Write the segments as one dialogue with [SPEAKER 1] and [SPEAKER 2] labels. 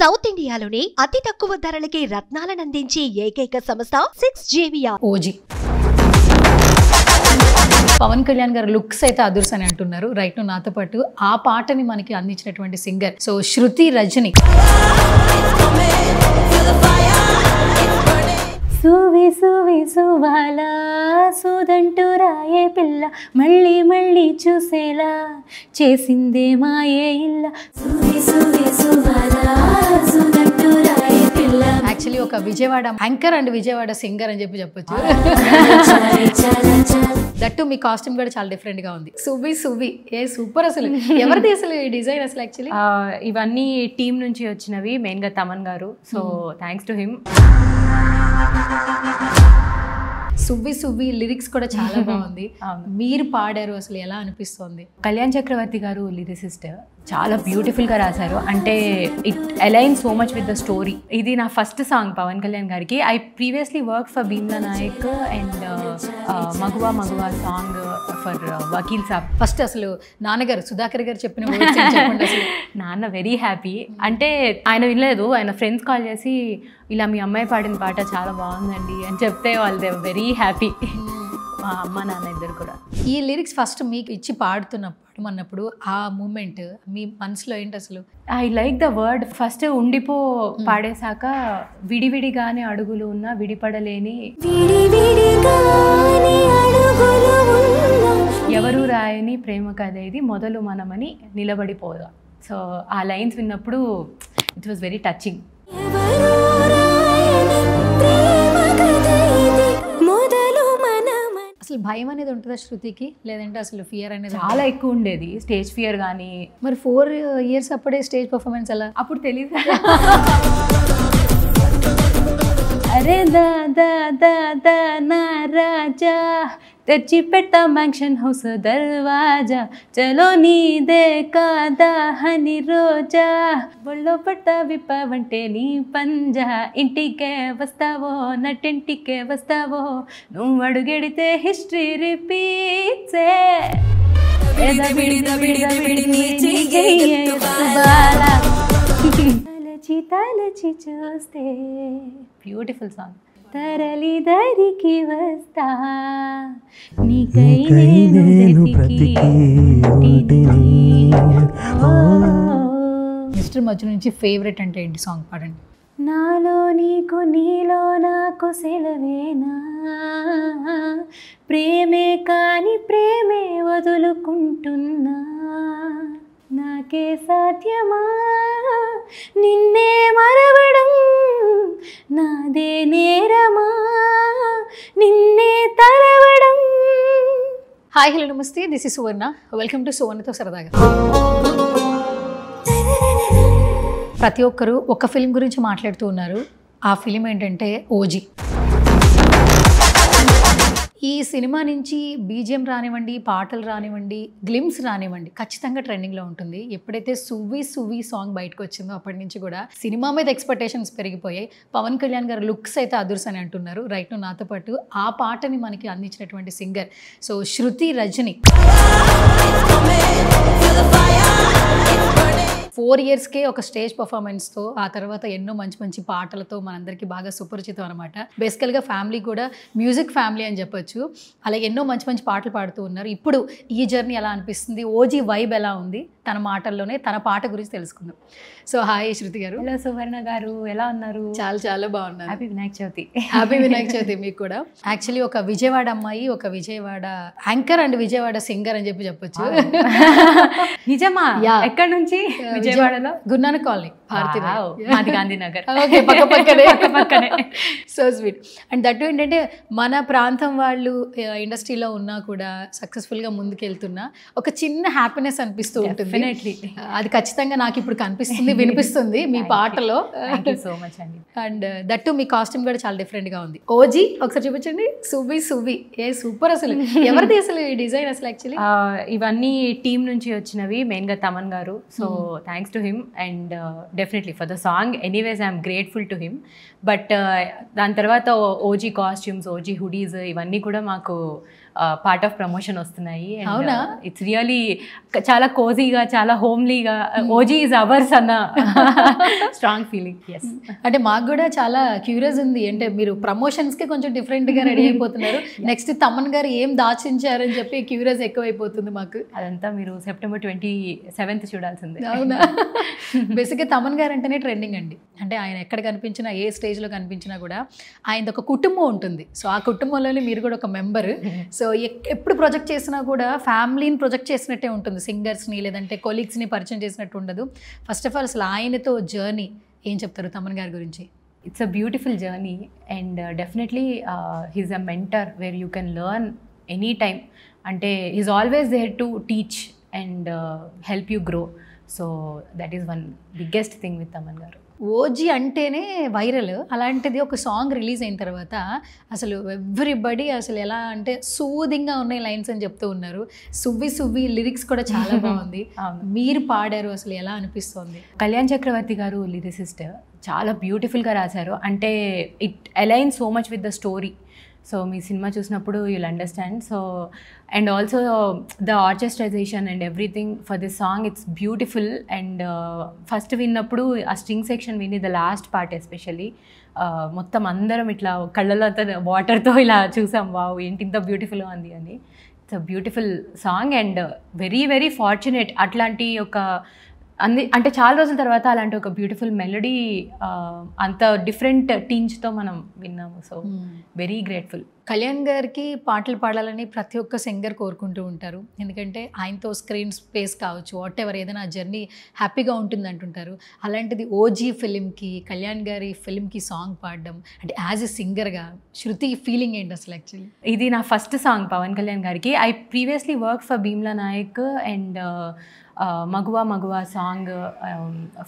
[SPEAKER 1] South ఇండియాలోనే అతి తక్కువ ధరలకి రత్నాలనందించే ఏకైక సంస్థ 6JVR.
[SPEAKER 2] ఓజీ పవన్ కళ్యాణ్ గారు లుక్స్ అయితే అదుర్స్ అని అంటున్నారు. రైట్ నాతో పాటు ఆ పాటని మనకి అందించినటువంటి సింగర్ సో శృతి రజని.
[SPEAKER 3] సువి సువి సువాలా సుదంటూ రాయే పిల్ల మళ్ళీ మళ్ళీ చూసేలా చేసిందే మాయే ఇల్ల. సువి సువి సువాలా సుదంటూ రాయే పిల్ల.
[SPEAKER 2] యాక్చువల్లీ ఒక Vijayawada anchor and Vijayawada singer అని చెప్పొచ్చు. దట్టు మీ కాస్ట్యూమ్ కూడా చాలా డిఫరెంట్ గా ఉంది. సువి సువి ఏ సూపర్. అసలు ఎవరిది అసలు ఈ డిజైన్ అసలు యాక్చువల్లీ?
[SPEAKER 3] ఇవన్నీ టీం నుంచి వచ్చినవి, మెయిన్ గా తమన్ గారు. So thanks to him.
[SPEAKER 2] Suvvi Suvvi lyrics కూడా చాలా బాగుంది. మీరు పాడారు, అసలు ఎలా అనిపిస్తుంది?
[SPEAKER 3] కళ్యాణ్ చక్రవర్తి గారు లిరిసిస్ట్, చాలా బ్యూటిఫుల్గా రాశారు. అంటే it align so much with the story. ఇది నా ఫస్ట్ సాంగ్ పవన్ కళ్యాణ్ గారికి. I previously work for Bheemla Nayak and Maguva Maguva song for Vakeel Saab.
[SPEAKER 2] First అసలు నాన్నగారు సుధాకర్ గారు చెప్పిన words ఏం చెప్పండి అసలు?
[SPEAKER 3] నాన్న వెరీ హ్యాపీ. అంటే ఆయన వినలేదు, ఆయన ఫ్రెండ్స్ కాల్ చేసి ఇలా మీ అమ్మాయి పాడిన పాట చాలా బాగుందండి అని చెప్తే వాళ్ళు వెరీ హ్యాపీ. మా అమ్మ నాన్న ఇద్దరు కూడా.
[SPEAKER 2] ఈ లిరిక్స్ ఫస్ట్ మీకు ఇచ్చి పాడుతున్నప్పుడు ఆ మూమెంట్ మీ మనసులో ఏంటి అసలు?
[SPEAKER 3] I like the word. First ఉండిపో పాడేశాక విడివిడిగానే అడుగులు ఉన్నా విడిపడలేని ఎవరు రాయని ప్రేమ కథ ఇది మొదలు మనమని నిలబడిపోదా. సో ఆ లైన్స్ విన్నప్పుడు ఇట్ వాజ్ వెరీ టచింగ్.
[SPEAKER 2] అసలు భయం అనేది ఉంటుందా శృతికి, లేదంటే అసలు ఫియర్ అనేది?
[SPEAKER 3] చాలా ఎక్కువ ఉండేది, స్టేజ్ ఫియర్ కానీ.
[SPEAKER 2] మరి 4 years అప్పుడే స్టేజ్ పర్ఫార్మెన్స్ ఎలా?
[SPEAKER 3] అప్పుడు తెలీదు. అరే దా దా దా దా నా రాజా తెచ్చి పెట్ట మ్యాన్షన్ హౌస్ దర్వాజా చలో నీదే కాదా హని రోజా బొళ్ళో పట్ట విప్పవంటే నీ పంజా ఇంటికే వస్తావో నటింటికే వస్తావో నువ్వు అడుగెడితే హిస్టరీ రిపీట్సే. తలచి తలచి చూస్తే బ్యూటిఫుల్ సాంగ్. తరలి దరికి వస్తా నీకై నేను బ్రతికి.
[SPEAKER 2] మిస్టర్ మజ్ను నుంచి ఫేవరెట్ అంటే ఏంటి సాంగ్ పాడండి?
[SPEAKER 3] నాలో నీకు నీలో నాకు సెలవేనా ప్రేమే కాని ప్రేమే వదులుకుంటున్నా నాకే సాధ్యమా నిన్నే మరవడం నాదే నేరమా నిన్నే తరవడం.
[SPEAKER 2] హాయ్ హలో నమస్తే, this is Suvarna. Welcome to సువర్ణతో సరదాగా. ప్రతి ఒక్కరు ఒక ఫిలిం గురించి మాట్లాడుతూ ఉన్నారు. ఆ ఫిలిం ఏంటంటే ఓజీ. ఈ సినిమా నుంచి బీజిఎం రానివ్వండి, పాటలు రానివ్వండి, గ్లిమ్స్ రానివ్వండి, ఖచ్చితంగా ట్రెండింగ్లో ఉంటుంది. ఎప్పుడైతే సువ్వి సువ్వి సాంగ్ బయటకు వచ్చిందో అప్పటి నుంచి కూడా సినిమా మీద ఎక్స్పెక్టేషన్స్ పెరిగిపోయాయి. పవన్ కళ్యాణ్ గారు లుక్స్ అయితే అదుర్స్ అని అంటున్నారు. రైట్ నాతో పాటు ఆ పాటని మనకి అందించినటువంటి సింగర్ సో శృతి రజని. 4 yearsకే ఒక స్టేజ్ పర్ఫార్మెన్స్తో, ఆ తర్వాత ఎన్నో మంచి మంచి పాటలతో మనందరికీ బాగా సుపరిచితం అనమాట. బేసికల్గా ఫ్యామిలీ కూడా మ్యూజిక్ ఫ్యామిలీ అని చెప్పొచ్చు. అలాగే ఎన్నో మంచి మంచి పాటలు పాడుతూ ఉన్నారు. ఇప్పుడు ఈ జర్నీ ఎలా అనిపిస్తుంది, ఓజీ వైబ్ ఎలా ఉంది, తన మాటల్లోనే తన పాట గురించి తెలుసుకుందాం. సో హాయ్ శృతి గారు.
[SPEAKER 3] హలో సువర్ణ గారు, ఎలా ఉన్నారు?
[SPEAKER 2] చాలా చాలా బాగున్నారు.
[SPEAKER 3] హ్యాపీ వినాయక చవితి.
[SPEAKER 2] హ్యాపీ వినాయక చవితి మీకు కూడా. యాక్చువల్లీ ఒక విజయవాడ అమ్మాయి, ఒక Vijayawada anchor and Vijayawada singer అని చెప్పొచ్చు.
[SPEAKER 3] నిజమా? ఎక్కడి నుంచి? విజయవాడలో
[SPEAKER 2] గురునానక్ కాలనీ,
[SPEAKER 3] మాది గాంధీనగర్.
[SPEAKER 2] పక్కనే. So sweet. అండ్ దట్ ఏంటంటే మన ప్రాంతం వాళ్ళు ఇండస్ట్రీలో ఉన్నా కూడా సక్సెస్ఫుల్గా ముందుకెళ్తున్నా ఒక చిన్న హ్యాపీనెస్ అనిపిస్తూ ఉంటుంది. అది ఖచ్చితంగా నాకు ఇప్పుడు కనిపిస్తుంది, వినిపిస్తుంది మీ పాటలో.
[SPEAKER 3] సో మచ్ అండి.
[SPEAKER 2] అండ్ దట్టు మీ కాస్ట్యూమ్ కూడా చాలా డిఫరెంట్ గా ఉంది. ఓజీ ఒకసారి చూపించండి. సువ్వి సువ్వి ఏ సూపర్. అసలు ఎవరిది అసలు ఈ డిజైన్ అసలు యాక్చువల్లీ?
[SPEAKER 3] ఇవన్నీ టీం నుంచి వచ్చినవి, మెయిన్ గా తమన్ గారు. So thanks to him and definitely for the song. Anyways I'm grateful to him. But దాని తర్వాత ఓజీ కాస్ట్యూమ్స్, ఓజీ హుడీస్ ఇవన్నీ కూడా మాకు పార్ట్ ఆఫ్ ప్రమోషన్ వస్తున్నాయి. అవునా, ఇట్స్ రియలీ చాలా కోజీగా, చాలా హోమ్లీగా, ఓజీ ఈజ్ అవర్స్ అన్న స్ట్రాంగ్ ఫీలింగ్. ఎస్,
[SPEAKER 2] అంటే మాకు కూడా చాలా క్యూరియస్ ఉంది. అంటే మీరు ప్రమోషన్స్కి కొంచెం డిఫరెంట్గా రెడీ అయిపోతున్నారు. నెక్స్ట్ తమన్ గారు ఏం దాచించారని చెప్పి క్యూరియస్ ఎక్కువైపోతుంది మాకు.
[SPEAKER 3] అదంతా మీరు September 27th చూడాల్సిందే.
[SPEAKER 2] అవునా, బేసిక్గా తమన్ గారు అంటేనే ట్రెండింగ్ అండి. అంటే ఆయన ఎక్కడ కనిపించినా, ఏ స్టేజ్లో కనిపించినా కూడా ఆయనది ఒక కుటుంబం ఉంటుంది. సో ఆ కుటుంబంలోనే మీరు కూడా ఒక మెంబర్. సో ఎప్పుడు ప్రొజెక్ట్ చేసినా కూడా ఫ్యామిలీని ప్రొజెక్ట్ చేసినట్టే ఉంటుంది. సింగర్స్ని లేదంటే కొలీగ్స్ని పరిచయం చేసినట్టు ఉండదు. ఫస్ట్ ఆఫ్ ఆల్ అసలు ఆయనతో జర్నీ ఏం చెప్తారు తమన్ గారి గురించి?
[SPEAKER 3] It's a beautiful journey and definitely he's a mentor where you can learn any time. అంటే he's always there to teach and help you grow. So that is one biggest thing with Thaman garu.
[SPEAKER 2] OG అంటేనే viral. అలాంటిది ఒక song release అయిన తర్వాత అసలు everybody అసలు ఎలా అంటే సూదింగ్గా ఉన్నాయి లైన్స్ అని చెప్తూ ఉన్నారు. సువ్వి సువ్వి లిరిక్స్ కూడా చాలా బాగుంది. మీరు పాడారు, అసలు ఎలా అనిపిస్తుంది?
[SPEAKER 3] కళ్యాణ్ చక్రవర్తి గారు లిరిసిస్ట్, చాలా బ్యూటిఫుల్గా రాశారు. అంటే it align so much with the story. So మీ సినిమా చూసినప్పుడు you'll understand. So and also the orchestration and everything for this song, it's beautiful. And first విన్నప్పుడు ఆ స్ట్రింగ్ సెక్షన్ విని, ద లాస్ట్ పార్ట్ ఎస్పెషల్లీ, మొత్తం అందరం ఇట్లా కళ్ళలో అంతా వాటర్తో ఇలా చూసాం, వావ్ ఏంటి ఇంత బ్యూటిఫుల్గా ఉంది అని. It's a beautiful song and very very fortunate అట్లాంటి ఒక అంటే చాలా రోజుల తర్వాత అలాంటి ఒక బ్యూటిఫుల్ మెలడీ అంత డిఫరెంట్ టీంజ్తో మనం విన్నాము. So very grateful.
[SPEAKER 2] కళ్యాణ్ గారికి పాటలు పాడాలని ప్రతి ఒక్క సింగర్ కోరుకుంటూ ఉంటారు. ఎందుకంటే ఆయనతో స్క్రీన్ స్పేస్ కావచ్చు, వాట్ ఎవర్, ఏదైనా జర్నీ హ్యాపీగా ఉంటుంది అంటుంటారు. అలాంటిది ఓజీ ఫిలింకి, కళ్యాణ్ గారి ఫిలింకి సాంగ్ పాడడం అంటే యాజ్ ఎ సింగర్గా శృతి ఫీలింగ్ ఏంటి అసలు? యాక్చువల్లీ
[SPEAKER 3] ఇది నా ఫస్ట్ సాంగ్ పవన్ కళ్యాణ్ గారికి. I previously work for Bheemla Nayak and Maguva Maguva song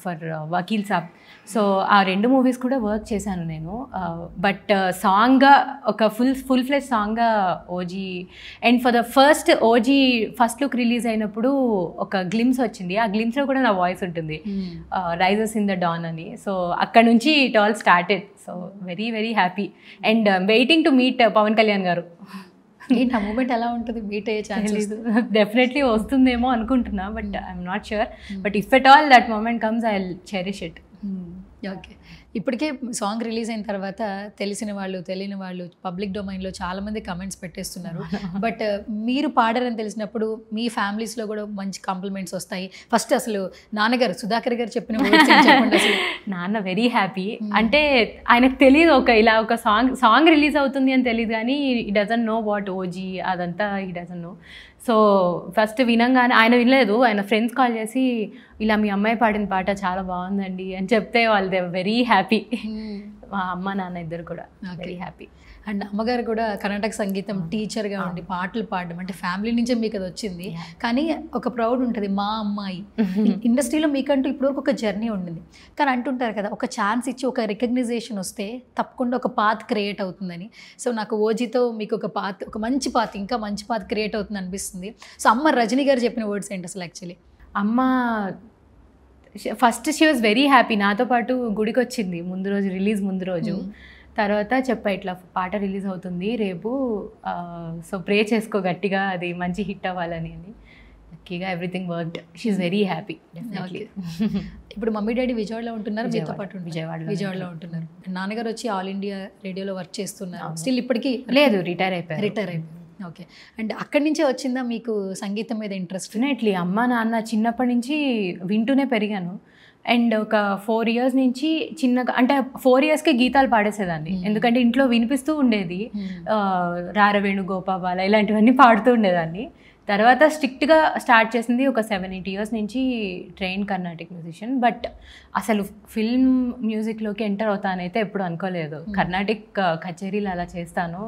[SPEAKER 3] for Vakeel Saab. So ఆ 2 మూవీస్ కూడా వర్క్ చేశాను నేను. బట్ సాంగ్గా ఒక ఫుల్ ఫ్లెజ్ సాంగ్గా OG. And for the first OG first look release అయినప్పుడు ఒక గ్లిమ్స్ వచ్చింది. ఆ గ్లిమ్స్లో కూడా నా వాయిస్ ఉంటుంది, రైజెస్ ఇన్ ద డాన్ అని. సో అక్కడ నుంచి it all started. So very very happy and waiting to meet Pavan Kalyan garu.
[SPEAKER 2] ఏంటి ఆ మూమెంట్ ఎలా ఉంటుంది? మీట్ అయ్యే ఛాన్స్
[SPEAKER 3] డెఫినెట్లీ వస్తుందేమో అనుకుంటున్నా, but I'm not sure. But if at all that moment comes I will cherish it.
[SPEAKER 2] Okay, ఇప్పటికే song release అయిన తర్వాత తెలిసిన వాళ్ళు తెలియని వాళ్ళు పబ్లిక్ డొమైన్లో చాలామంది కమెంట్స్ పెట్టేస్తున్నారు. బట్ మీరు పాడారని తెలిసినప్పుడు మీ ఫ్యామిలీస్లో కూడా మంచి కాంప్లిమెంట్స్ వస్తాయి. ఫస్ట్ అసలు నాన్నగారు సుధాకర్ గారు చెప్పిన అసలు
[SPEAKER 3] నాన్న వెరీ హ్యాపీ. అంటే ఆయనకు తెలియదు ఇలా ఒక సాంగ్ రిలీజ్ అవుతుంది అని తెలియదు, కానీ ఈ డజంట్ నో వాట్ ఓజీ అదంతా ఈ డజంట్ నో. సో ఫస్ట్ వినంగానే, ఆయన వినలేదు, ఆయన ఫ్రెండ్స్ కాల్ చేసి ఇలా మీ అమ్మాయి పాడిన పాట చాలా బాగుందండి అని చెప్తే వాళ్ళు దే వెరీ హ్యాపీ. మా అమ్మ నాన్న ఇద్దరు కూడా వెరీ హ్యాపీ.
[SPEAKER 2] అండ్ అమ్మగారు కూడా కర్ణాటక సంగీతం టీచర్గా ఉండి పాటలు పాడడం అంటే ఫ్యామిలీ నుంచే మీకు అది వచ్చింది. కానీ ఒక ప్రౌడ్ ఉంటుంది, మా అమ్మాయి ఇండస్ట్రీలో మీకంటూ ఇప్పటివరకు ఒక జర్నీ ఉండింది. కానీ అంటుంటారు కదా, ఒక ఛాన్స్ ఇచ్చి ఒక రికగ్నైజేషన్ వస్తే తప్పకుండా ఒక పాత్ క్రియేట్ అవుతుందని. సో నాకు ఓజీతో మీకు ఒక మంచి పాత్, ఇంకా మంచి పాత్ క్రియేట్ అవుతుంది అనిపిస్తుంది. సో అమ్మ రజనీ గారు చెప్పిన వర్డ్స్ ఏంటి అసలు? యాక్చువల్లీ
[SPEAKER 3] అమ్మ first she was very happy. నాతో పాటు గుడికి వచ్చింది రిలీజ్ ముందు రోజు. తర్వాత చెప్పా ఇట్లా పాట రిలీజ్ అవుతుంది రేపు, సో ప్రే చేసుకో గట్టిగా, అది మంచి హిట్ అవ్వాలని అని. లక్కీగా everything worked. She is very happy.
[SPEAKER 2] ఇప్పుడు మమ్మీ డాడీ విజయవాడలో ఉంటున్నారు, మీతో పాటు
[SPEAKER 3] విజయవాడలో
[SPEAKER 2] ఉంటున్నారు. నాన్నగారు వచ్చి ఆల్ ఇండియా రేడియోలో వర్క్ చేస్తున్నారు. స్టిల్ ఇప్పటికీ
[SPEAKER 3] లేదు, రిటైర్ అయిపోయారు.
[SPEAKER 2] ఓకే, అండ్ అక్కడి నుంచే వచ్చిందా మీకు సంగీతం మీద ఇంట్రెస్ట్?
[SPEAKER 3] డెఫినెట్లీ. అమ్మ నాన్న చిన్నప్పటి నుంచి వింటూనే పెరిగాను. అండ్ ఒక 4 years నుంచి చిన్నగా, అంటే 4 yearsకే గీతాలు పాడేసేదాన్ని. ఎందుకంటే ఇంట్లో వినిపిస్తూ ఉండేది, రార వేణుగోపాల ఇలాంటివన్నీ పాడుతూ ఉండేదాన్ని. తర్వాత స్ట్రిక్ట్గా స్టార్ట్ చేసింది ఒక 7-8 years నుంచి ట్రైన్ కర్ణాటిక్ మ్యూజిషియన్. బట్ అసలు ఫిల్మ్ మ్యూజిక్లోకి ఎంటర్ అవుతానైతే ఎప్పుడు అనుకోలేదు. కర్ణాటిక్ కచేరీలు అలా చేస్తాను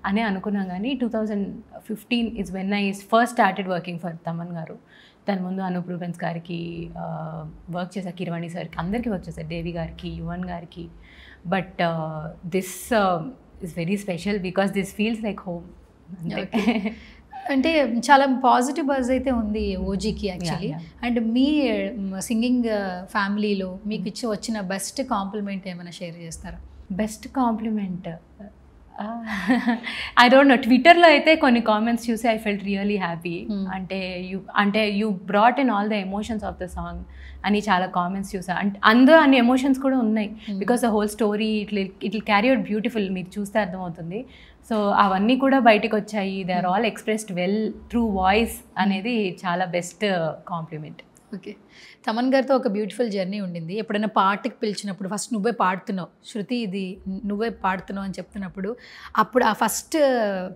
[SPEAKER 3] అనే అనుకున్నాం. కానీ 2015 is when I first started working for Thaman గారు. దాని ముందు అనూప్ రూబెన్స్ గారికి వర్క్ చేశారు, కిరవాణి సార్కి, అందరికీ వర్క్ చేశారు, దేవి గారికి, యువన్ గారికి. But this is very special because this feels like home.
[SPEAKER 2] అంటే చాలా పాజిటివ్ బజ్ అయితే ఉంది ఓజీకి యాక్చువల్లీ. అండ్ మీ సింగింగ్ ఫ్యామిలీలో మీకు వచ్చిన బెస్ట్ కాంప్లిమెంట్ ఏమైనా షేర్ చేస్తారా?
[SPEAKER 3] Best compliment I don't know, ట్విట్టర్లో అయితే కొన్ని కామెంట్స్ చూసి ఐ ఫెల్ట్ రియలీ హ్యాపీ. అంటే you brought in all the emotions of the song అని చాలా కామెంట్స్ చూసా. అంటే అందులో అన్ని ఎమోషన్స్ కూడా ఉన్నాయి, because the whole story it will carry out beautiful, మీరు చూస్తే అర్థమవుతుంది. సో అవన్నీ కూడా బయటకు వచ్చాయి. They are all expressed well through voice అనేది చాలా బెస్ట్ కాంప్లిమెంట్.
[SPEAKER 2] ఓకే, తమన్ గారితో ఒక బ్యూటిఫుల్ జర్నీ ఉండింది. ఎప్పుడైనా పాటకి పిలిచినప్పుడు ఫస్ట్ నువ్వే పాడుతున్నావు, శృతి ఇది నువ్వే పాడుతున్నావు అని చెప్తున్నప్పుడు అప్పుడు ఆ ఫస్ట్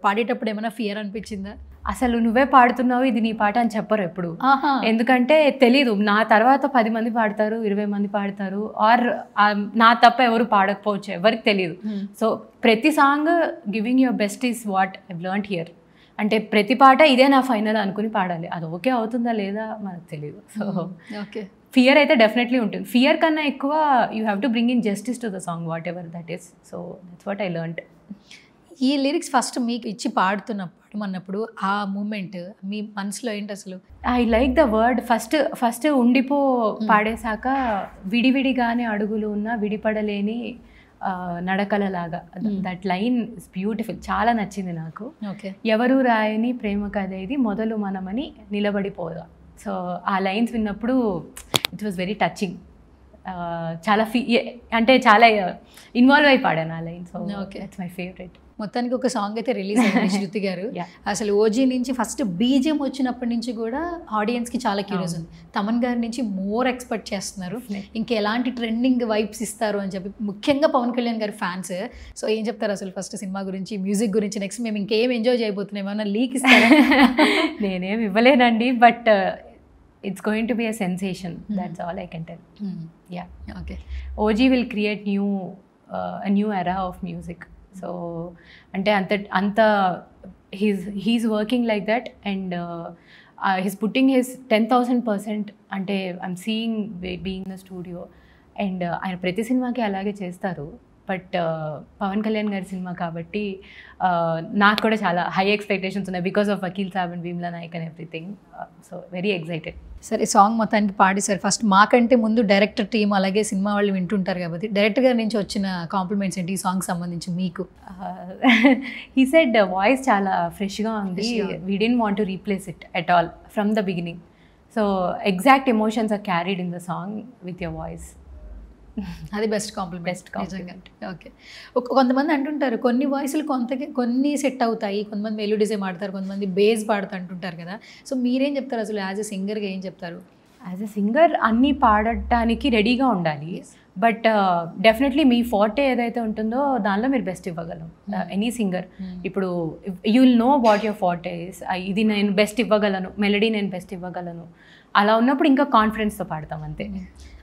[SPEAKER 2] పాడేటప్పుడు ఏమైనా ఫియర్ అనిపించిందా?
[SPEAKER 3] అసలు నువ్వే పాడుతున్నావు, ఇది నీ పాట అని చెప్పరు ఎప్పుడు. ఎందుకంటే తెలీదు, నా తర్వాత 10 మంది పాడతారు, 20 మంది పాడతారు, ఆర్ నా తప్ప ఎవరు పాడకపోవచ్చు, ఎవరికి తెలియదు. సో ప్రతి song giving your best is what I've learned here. అంటే ప్రతి పాట ఇదే నా ఫైనల్ అనుకుని పాడాలి, అది ఓకే అవుతుందా లేదా మనకు తెలియదు. సో
[SPEAKER 2] ఓకే,
[SPEAKER 3] ఫియర్ అయితే డెఫినెట్లీ ఉంటుంది. ఫియర్ కన్నా ఎక్కువ you have to bring in justice to the song, what ever that is. So that's what I learned.
[SPEAKER 2] ఈ లిరిక్స్ ఫస్ట్ మీకు ఇచ్చి పాడుతున్నప్పుడు ఆ మూమెంట్ మీ మనసులో ఏంటి అసలు?
[SPEAKER 3] I like the word first ఉండిపో పాడేశాక, విడివిడిగానే అడుగులు ఉన్న విడిపడలేని నడకలలాగా, దట్ లైన్ ఇస్ బ్యూటిఫుల్, చాలా నచ్చింది నాకు.
[SPEAKER 2] ఓకే,
[SPEAKER 3] ఎవరు రాయని ప్రేమ కథ ఇది, మొదలు మనమని నిలబడిపోదా. సో ఆ లైన్స్ విన్నప్పుడు ఇట్ వాజ్ వెరీ టచింగ్. చాలా అంటే చాలా ఇన్వాల్వ్ అయి పాడాను ఆ line. So
[SPEAKER 2] okay,
[SPEAKER 3] it's my favourite.
[SPEAKER 2] మొత్తానికి ఒక సాంగ్ అయితే రిలీజ్ అయింది శృతి గారు. అసలు ఓజీ నుంచి ఫస్ట్ బీజిఎం వచ్చినప్పటి నుంచి కూడా ఆడియన్స్కి చాలా క్యూరియస్ ఉంది. తమన్ గారి నుంచి మోర్ ఎక్స్పెక్ట్ చేస్తున్నారు, ఇంకెలాంటి ట్రెండింగ్ వైబ్స్ ఇస్తారు అని చెప్పి, ముఖ్యంగా పవన్ కళ్యాణ్ గారి ఫ్యాన్స్. సో ఏం చెప్తారు అసలు ఫస్ట్ సినిమా గురించి, మ్యూజిక్ గురించి, నెక్స్ట్ మేము ఇంకేం ఎంజాయ్ చేయబోతున్నాం, ఏమన్నా లీక్ ఇస్తారా?
[SPEAKER 3] నేనేం ఇవ్వలేనండి, but it's going to be a sensation. That's all I can tell. Yeah.
[SPEAKER 2] Okay.
[SPEAKER 3] OG will create a new era of music. So ante anta he's working like that, and he's putting his 10,000%. ante I'm seeing being in the studio, and ఆయన ప్రతి సినిమాకి అలాగే చేస్తారు. But Pawan Kalyan గారి cinema కాబట్టి నాకు కూడా చాలా హై ఎక్స్పెక్టేషన్స్ ఉన్నాయి, because of Vakeel Saab and Bheemla Nayak and everything. So very excited.
[SPEAKER 2] సరే, సాంగ్ మొత్తానికి పాడి సార్. ఫస్ట్ మాకంటే ముందు డైరెక్టర్ టీమ్ అలాగే సినిమా వాళ్ళు వింటుంటారు కాబట్టి డైరెక్టర్ గారి నుంచి వచ్చిన కాంప్లిమెంట్స్ ఏంటి ఈ సాంగ్ సంబంధించి మీకు?
[SPEAKER 3] హీ సెడ్ వాయిస్ చాలా ఫ్రెష్గా ఉంది, we didn't want to replace it at all from the beginning. So exact emotions are carried in the song with your voice.
[SPEAKER 2] అది బెస్ట్ కాంప్లిమెంట్. ఓకే, కొంతమంది అంటుంటారు కొన్ని వాయిస్లు కొన్ని సెట్ అవుతాయి, కొంతమంది మెలోడీసే పాడతారు, కొంతమంది బేస్ పాడుతూ అంటుంటారు కదా. సో మీరేం చెప్తారు అసలు యాజ్ ఎ సింగర్గా ఏం చెప్తారు?
[SPEAKER 3] యాజ్ ఎ సింగర్ అన్నీ పాడటానికి రెడీగా ఉండాలి, బట్ డెఫినెట్లీ మీ ఫార్టే ఏదైతే ఉంటుందో దానిలో మీరు బెస్ట్ ఇవ్వగలం. ఎనీ సింగర్ ఇప్పుడు you will know what your forte is, ఇది నేను బెస్ట్ ఇవ్వగలను, మెలడీ నేను బెస్ట్ ఇవ్వగలను, అలా ఉన్నప్పుడు ఇంకా కాన్ఫిడెన్స్తో పాడతాం అంతే.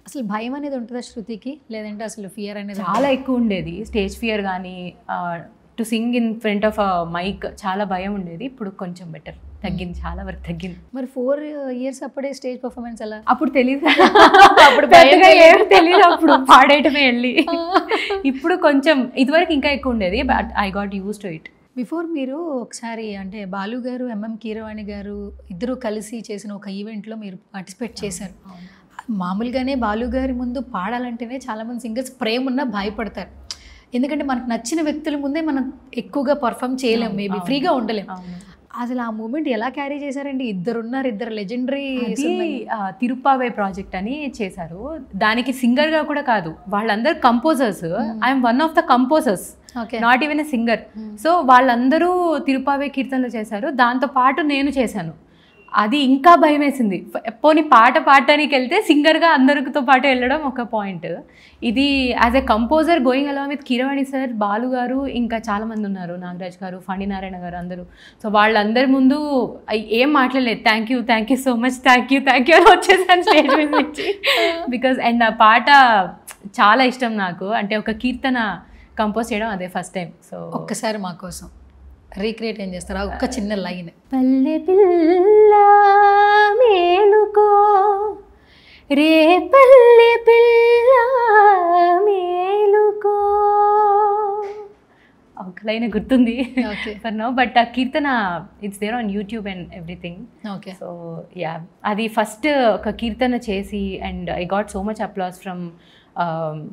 [SPEAKER 2] అసలు భయం అనేది ఉంటుందా శృతికి, లేదంటే అసలు ఫియర్ అనేది?
[SPEAKER 3] చాలా ఎక్కువ ఉండేది, స్టేజ్ ఫియర్ కానీ, to sing in front of a mic చాలా భయం ఉండేది. ఇప్పుడు కొంచెం బెటర్, తగ్గింది, చాలా వరకు తగ్గింది.
[SPEAKER 2] మరి 4 years అప్పుడే స్టేజ్ పర్ఫార్మెన్స్ ఎలా?
[SPEAKER 3] అప్పుడు తెలియదు, అప్పుడు ఏం తెలియదు, అప్పుడు పాడేయటమే వెళ్ళి. ఇప్పుడు కొంచెం, ఇదివరకు ఇంకా ఎక్కువ ఉండేది, but I got use to it.
[SPEAKER 2] Before మీరు ఒకసారి అంటే బాలు గారు, ఎంఎం కీరవాణి గారు ఇద్దరు కలిసి చేసిన ఒక ఈవెంట్లో మీరు పార్టిసిపేట్ చేశారు. మామూలుగానే బాలు గారి ముందు పాడాలంటేనే చాలామంది సింగర్స్ ప్రేమ ఉన్నా భయపడతారు, ఎందుకంటే మనకు నచ్చిన వ్యక్తుల ముందే మనం ఎక్కువగా పర్ఫామ్ చేయలేము, మేబీ ఫ్రీగా ఉండలేము. అసలు ఆ మూమెంట్ ఎలా క్యారీ చేశారండి? ఇద్దరు లెజెండరీ.
[SPEAKER 3] తిరుప్పావే ప్రాజెక్ట్ అని చేశారు, దానికి సింగర్గా కూడా కాదు, వాళ్ళందరూ composers. I'm one of the composers, not even a singer. So వాళ్ళందరూ తిరుప్పావే కీర్తనలు చేశారు, దాంతో పాటు నేను చేశాను. అది ఇంకా భయం వేసింది. పోనీ పాట పాడటానికి వెళ్తే సింగర్గా అందరితో పాటు వెళ్ళడం ఒక పాయింట్. ఇది as a composer going along with Keeravani sir, Balu గారు, ఇంకా చాలామంది ఉన్నారు, నాగరాజ్ గారు, ఫణినారాయణ గారు, అందరూ. సో వాళ్ళందరి ముందు ఏం మాట్లాడలేదు, thank you so much, thank you అని వచ్చేసాను స్టేజ్ మీద నుంచి. బికాజ్ అండ్ ఆ పాట చాలా ఇష్టం నాకు, అంటే ఒక కీర్తన కంపోజ్ చేయడం అదే ఫస్ట్ టైం. సో
[SPEAKER 2] ఒక్కసారి మా కోసం రీక్రియేట్ ఏం చేస్తారా ఒక్క చిన్న లైన్?
[SPEAKER 3] పల్లె పిల్ల మేలుకో రే పల్లె పిల్ల మేలుకో, ఒక లైన్ గుర్తుంది ఫర్ నౌ, బట్ ఆ కీర్తన it's there on YouTube and everything.
[SPEAKER 2] Okay,
[SPEAKER 3] so yeah, అది ఫస్ట్ ఒక కీర్తన చేసి, and I got so much applause from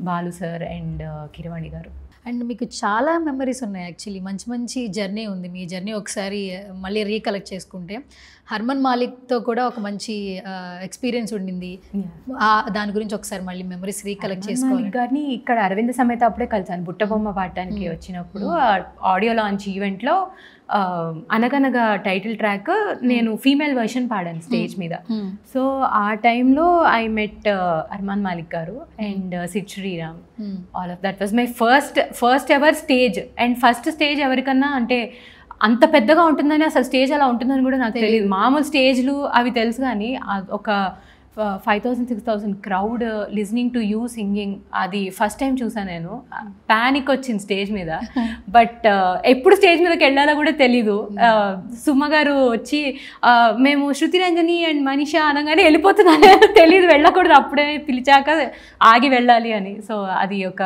[SPEAKER 3] Balu sir and Keeravani garu.
[SPEAKER 2] And మీకు చాలా మెమరీస్ ఉన్నాయి యాక్చువల్లీ, మంచి మంచి జర్నీ ఉంది. మీ జర్నీ ఒకసారి మళ్ళీ రీకలెక్ట్ చేసుకుంటే హర్మన్ మాలిక్తో కూడా ఒక మంచి ఎక్స్పీరియన్స్ ఉండింది. దాని గురించి ఒకసారి మళ్ళీ మెమరీస్ రీకలెక్ట్ చేసుకోవాలి.
[SPEAKER 3] గారిని ఇక్కడ అరవింద సమేత అప్పుడే కలిసాను, బుట్టబొమ్మ పాడటానికి వచ్చినప్పుడు ఆడియో లాంచ్ ఈవెంట్లో అనగనగా టైటిల్ ట్రాక్ నేను ఫీమేల్ వర్షన్ పాడాను స్టేజ్ మీద. సో ఆ టైంలో I met Armaan Malik garu and Sid Sriram. All of that was my first ever stage. And first stage ఎవరికన్నా అంటే అంత పెద్దగా ఉంటుందని, అసలు స్టేజ్ అలా ఉంటుందని కూడా నాకు తెలియదు. మామూలు స్టేజ్లు అవి తెలుసు, కానీ ఒక 5,000-6,000 crowd listening to you singing, అది ఫస్ట్ టైం చూసాను నేను. ప్యానిక్ వచ్చింది స్టేజ్ మీద. బట్ ఎప్పుడు స్టేజ్ మీదకి వెళ్ళాలో కూడా తెలీదు. సుమ గారు వచ్చి మేము శృతి రంజని అండ్ మనీషా అనగానే వెళ్ళిపోతున్నాను, తెలీదు, వెళ్ళకూడదు, అప్పుడే పిలిచాక ఆగి వెళ్ళాలి అని. సో అది ఒక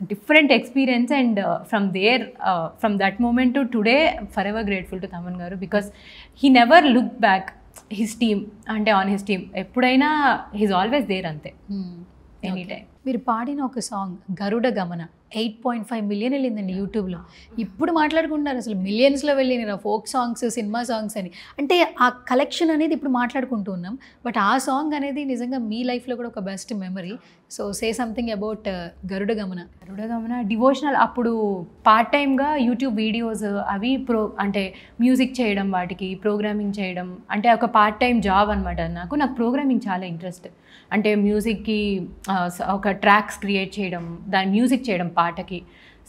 [SPEAKER 3] different experience. And from that moment to today forever grateful to Thaman garu, because he never look back his team, అంటే ఆన్ హిస్ టీమ్ ఎప్పుడైనా హీస్ ఆల్వేస్ దేర్, అంతే, ఎనీ టైం.
[SPEAKER 2] మీరు పాడిన ఒక సాంగ్ గరుడ గమన 8.5 మిలియన్ వెళ్ళిందండి యూట్యూబ్లో. ఇప్పుడు మాట్లాడుకుంటున్నారు అసలు మిలియన్స్లో వెళ్ళిన ఫోక్ సాంగ్స్, సినిమా సాంగ్స్ అని. అంటే ఆ కలెక్షన్ అనేది ఇప్పుడు మాట్లాడుకుంటూ ఉన్నాం. బట్ ఆ సాంగ్ అనేది నిజంగా మీ లైఫ్లో కూడా ఒక best memory. So say something about Garuda Gamana.
[SPEAKER 3] Garuda Gamana devotional. అప్పుడు పార్ట్ టైమ్గా యూట్యూబ్ వీడియోస్ అవి అంటే మ్యూజిక్ చేయడం, వాటికి ప్రోగ్రామింగ్ చేయడం, అంటే ఒక పార్ట్ టైం జాబ్ అనమాట. నాకు ప్రోగ్రామింగ్ చాలా ఇంట్రెస్ట్. అంటే మ్యూజిక్కి ఒక ట్రాక్స్ క్రియేట్ చేయడం, దాని మ్యూజిక్ చేయడం పాటకి.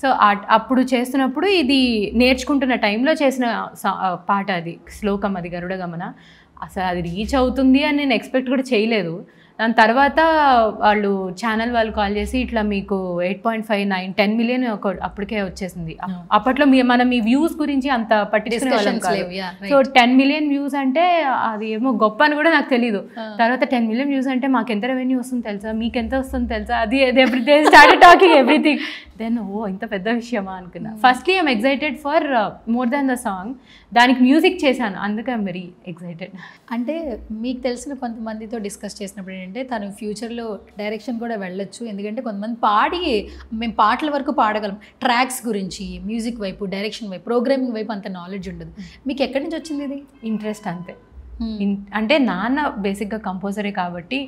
[SPEAKER 3] సో అప్పుడు చేస్తున్నప్పుడు ఇది నేర్చుకుంటున్న టైంలో చేసిన పాట, అది శ్లోకం, అది గరుడ గమన. అసలు అది రీచ్ అవుతుంది అని నేను ఎక్స్పెక్ట్ కూడా చేయలేదు. దాని తర్వాత వాళ్ళు ఛానల్ వాళ్ళు కాల్ చేసి ఇట్లా మీకు 8.59-10 మిలియన్ అప్పటికే వచ్చేసింది. అప్పట్లో మనం ఈ వ్యూస్ గురించి అంత పట్టించుకునే వాళ్ళం కాదు. సో 10 మిలియన్ వ్యూస్ అంటే అది ఏమో గొప్ప అని కూడా నాకు తెలియదు. తర్వాత 10 మిలియన్ వ్యూస్ అంటే మాకు ఎంత రెవెన్యూ వస్తుంది తెలుసా, మీకు ఎంత వస్తుంది తెలుసా, అది everyday started talking everything. Then ఇంత పెద్ద విషయమా అనుకున్నా. Firstly I'm excited for more than the song. దానికి మ్యూజిక్ చేశాను, అందుకే ఐఎమ్ వెరీ ఎక్సైటెడ్.
[SPEAKER 2] అంటే మీకు తెలిసిన కొంతమందితో డిస్కస్ చేసినప్పుడు ఏంటంటే తను ఫ్యూచర్లో డైరెక్షన్ కూడా వెళ్ళొచ్చు. ఎందుకంటే కొంతమంది మేము పాటల వరకు పాడగలం, ట్రాక్స్ గురించి, మ్యూజిక్ వైపు, డైరెక్షన్ వైపు, ప్రోగ్రామింగ్ వైపు అంత నాలెడ్జ్ ఉండదు. మీకు ఎక్కడి నుంచి వచ్చింది ఇది?
[SPEAKER 3] ఇంట్రెస్ట్, అంతే. అంటే నాన్న బేసిక్గా కంపోజరే కాబట్టి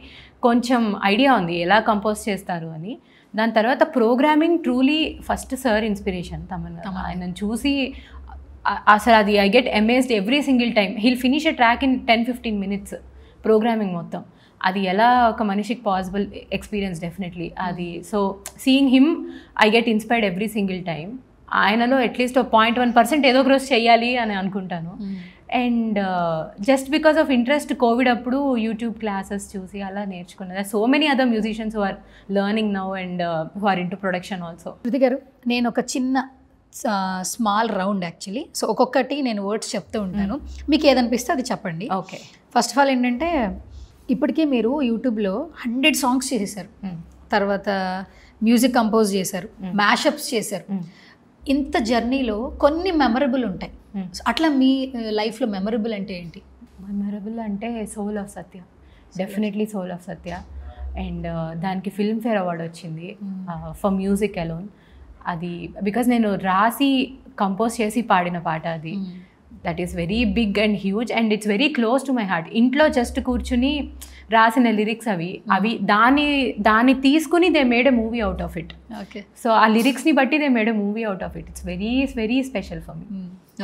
[SPEAKER 3] కొంచెం ఐడియా ఉంది ఎలా కంపోజ్ చేస్తారు అని. దాని తర్వాత programming truly first sir inspiration. ఆయనను చూసి అసలు అది I get amazed every single time. He'll finish a track in 10-15 minutes programming మొత్తం. అది ఎలా ఒక మనిషికి పాసిబుల్ ఎక్స్పీరియన్స్ డెఫినెట్లీ అది. So seeing him I get inspired every single time. ఆయనలో అట్లీస్ట్ 0.1% ఏదో ఒక రోజు చెయ్యాలి అని అనుకుంటాను. And just because of interest Covid అప్పుడు యూట్యూబ్ క్లాసెస్ చూసి అలా నేర్చుకున్నది. So many other musicians who are learning now and who are into production also.
[SPEAKER 2] Shruti garu, నేను ఒక చిన్న స్మాల్ రౌండ్ యాక్చువల్లీ. సో ఒక్కొక్కటి నేను వర్డ్స్ చెప్తూ ఉంటాను, మీకు ఏదనిపిస్తే అది చెప్పండి.
[SPEAKER 3] ఓకే.
[SPEAKER 2] ఫస్ట్ ఆఫ్ ఆల్ ఏంటంటే ఇప్పటికే మీరు యూట్యూబ్లో 100 సాంగ్స్ చేసేసారు, తర్వాత మ్యూజిక్ కంపోజ్ చేశారు, మ్యాషప్స్ చేశారు. ఇంత జర్నీలో కొన్ని మెమరబుల్ ఉంటాయి. అట్లా మీ లైఫ్లో మెమరబుల్ అంటే ఏంటి?
[SPEAKER 3] మెమరబుల్ అంటే soul of Satya, definitely soul of Satya. And దానికి ఫిల్మ్ఫేర్ అవార్డు వచ్చింది ఫర్ మ్యూజిక్ అలోన్. అది బికాజ్ నేను రాసి కంపోజ్ చేసి పాడిన పాట అది. That is very big and huge and it's very close to my heart. ఇంట్లో జస్ట్ కూర్చుని రాసిన లిరిక్స్ అవి దాన్ని తీసుకుని they made a movie out of it.
[SPEAKER 2] Okay.
[SPEAKER 3] So ఆ లిరిక్స్ని బట్టి they made a movie out of it. It's very very special for me.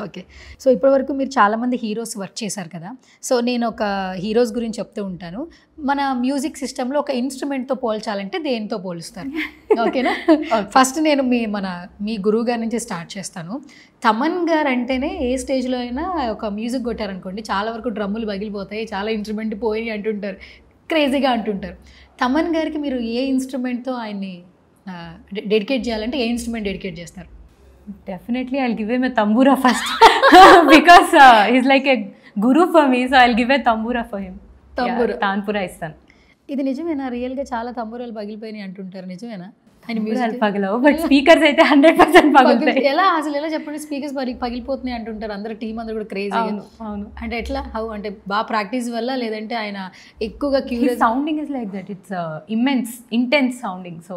[SPEAKER 2] Okay. So ఇప్పటివరకు మీరు చాలామంది హీరోస్ వర్క్ చేశారు కదా. సో నేను ఒక హీరోస్ గురించి చెప్తూ ఉంటాను. మన మ్యూజిక్ సిస్టంలో ఒక ఇన్స్ట్రుమెంట్తో పోల్చాలంటే దేనితో పోలుస్తారు? ఓకేనా? ఫస్ట్ నేను మీ గురువు గారి నుంచి స్టార్ట్ చేస్తాను. తమన్ గారు అంటేనే ఏ స్టేజ్లో అయినా ఒక మ్యూజిక్ కొట్టారనుకోండి, చాలా వరకు డ్రమ్ములు పగిలిపోతాయి, చాలా ఇన్స్ట్రుమెంట్ పోయి అంటుంటారు, క్రేజీగా అంటుంటారు. తమన్ గారికి మీరు ఏ ఇన్స్ట్రుమెంట్తో ఆయన్ని డెడికేట్ చేయాలంటే ఏ ఇన్స్ట్రుమెంట్ డెడికేట్ చేస్తారు?
[SPEAKER 3] Definitely I'll give him a tambura first because he's like a guru for me, so I'll give a tambura for him.
[SPEAKER 2] Tambura.
[SPEAKER 3] Tanpura istan.
[SPEAKER 2] ఇది నిజమేనా? రియల్గా చాలా తంబూరాలు పగిలిపోయినాయి అంటుంటారు, నిజమేనా? ఆయన మ్యూజిక్
[SPEAKER 3] పగలవు, బట్ స్పీకర్స్ అయితే 100% పగులుతాయి.
[SPEAKER 2] ఎలా అసలు ఎలా చెప్పండి, స్పీకర్స్ పగిలిపోతున్నాయి అంటుంటారు అందరు, టీం అందరూ కూడా క్రేజీ.
[SPEAKER 3] అవును.
[SPEAKER 2] అంటే ఎట్లా అంటే బాగా ప్రాక్టీస్ వల్ల, లేదంటే ఆయన ఎక్కువగా curious?
[SPEAKER 3] Sounding is like that, it's intense sounding. So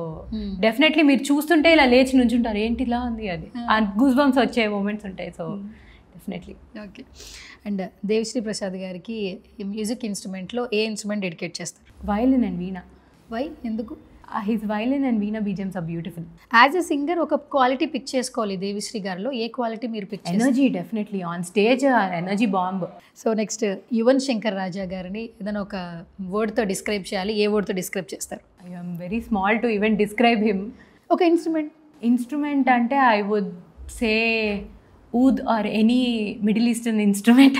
[SPEAKER 3] definitely మీరు చూస్తుంటే ఇలా లేచి నుంచుంటారు, ఏంటి ఇలా ఉంది అది, గూస్ బంప్స్ వచ్చే మూమెంట్స్ ఉంటాయి. So definitely.
[SPEAKER 2] Okay. And Devi Sri Prasad గారికి మ్యూజిక్ ఇన్స్ట్రుమెంట్లో ఏ ఇన్స్ట్రుమెంట్ డెడికేట్ చేస్తారు?
[SPEAKER 3] Violin and veena.
[SPEAKER 2] వై, ఎందుకు?
[SPEAKER 3] His violin and veena BGMs are beautiful.
[SPEAKER 2] As a singer ఒక క్వాలిటీ పిక్ చేసుకోవాలి దేవిశ్రీ గారిలో, ఏ క్వాలిటీ మీరు పిక్ చేస్తారు?
[SPEAKER 3] Energy, definitely on stage energy bomb.
[SPEAKER 2] So next Yuvan Shankar Raja గారిని ఏదైనా ఒక వర్డ్తో డిస్క్రైబ్ చేయాలి, ఏ వర్డ్తో డిస్క్రైబ్ చేస్తారు?
[SPEAKER 3] I am very small to even describe him.
[SPEAKER 2] ఒక ఇన్స్ట్రుమెంట్
[SPEAKER 3] అంటే I would say oud or any middle eastern instrument,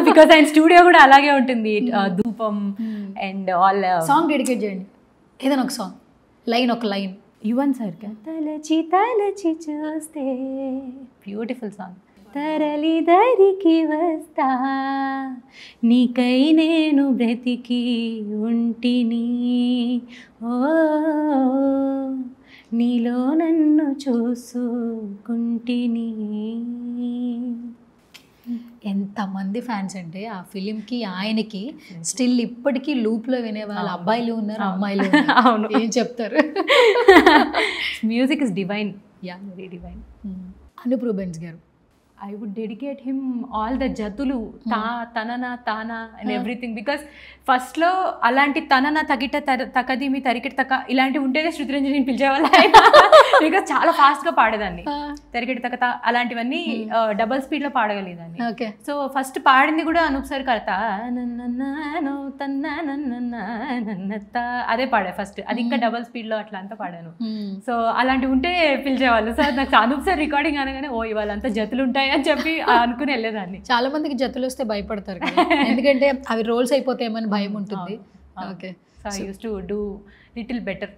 [SPEAKER 3] because ఆయన స్టూడియో కూడా అలాగే ఉంటుంది, ధూపం అండ్ ఆల్.
[SPEAKER 2] సాంగ్ డెడికేట్ చేయండి ఏదైనా ఒక సాంగ్, ఒక లైన్.
[SPEAKER 3] యువన్ సార్ తలచి తలచి చూస్తే, బ్యూటిఫుల్ సాంగ్. తరలి దరికి వస్తా నీకై నేను బ్రతికి ఉంటిని, ఓ నీలో నన్ను చూసుకుంటిని.
[SPEAKER 2] ఎంతమంది ఫ్యాన్స్ అంటే ఆ ఫిలింకి ఆయనకి స్టిల్ ఇప్పటికీ లూప్లో వినే వాళ్ళు అబ్బాయిలు ఉన్నారు, అమ్మాయిలు ఉన్నారు.
[SPEAKER 3] అవును.
[SPEAKER 2] ఏం చెప్తారు?
[SPEAKER 3] Music is divine, yeah, very divine.
[SPEAKER 2] Anoop Rubens garu,
[SPEAKER 3] I would dedicate him all the jatulu, tanana, tana and everything, because first లో అలాంటి తనన తగిట తకదిమి తరికిట తక ఇలాంటివి ఉంటేనే శృతి రంజని పిలిచేవాళ్ళ, బికాస్ చాలా ఫాస్ట్గా పాడేదాన్ని. తరికిట తక అలాంటివన్నీ డబల్ స్పీడ్లో పాడగలిగేదాన్ని.
[SPEAKER 2] ఓకే.
[SPEAKER 3] సో ఫస్ట్ పాడింది కూడా అనూప్ సార్ కడతా అదే పాడా ఫస్ట్, అది ఇంకా డబల్ స్పీడ్లో అట్లా అంతా పాడాను. సో అలాంటివి ఉంటే పిలిచేవాళ్ళు. సో నాకు అనూప్ సార్ రికార్డింగ్ అనగానే ఓ ఇవాళంతా జతులు ఉంటాయి అని చెప్పి అనుకుని వెళ్ళేదాన్ని.
[SPEAKER 2] చాలా మందికి జతులు వస్తే భయపడతారు కదా, ఎందుకంటే అవి రోల్స్ అయిపోతాయేమని భయం ఉంటుంది. Okay.
[SPEAKER 3] So I use to do little better.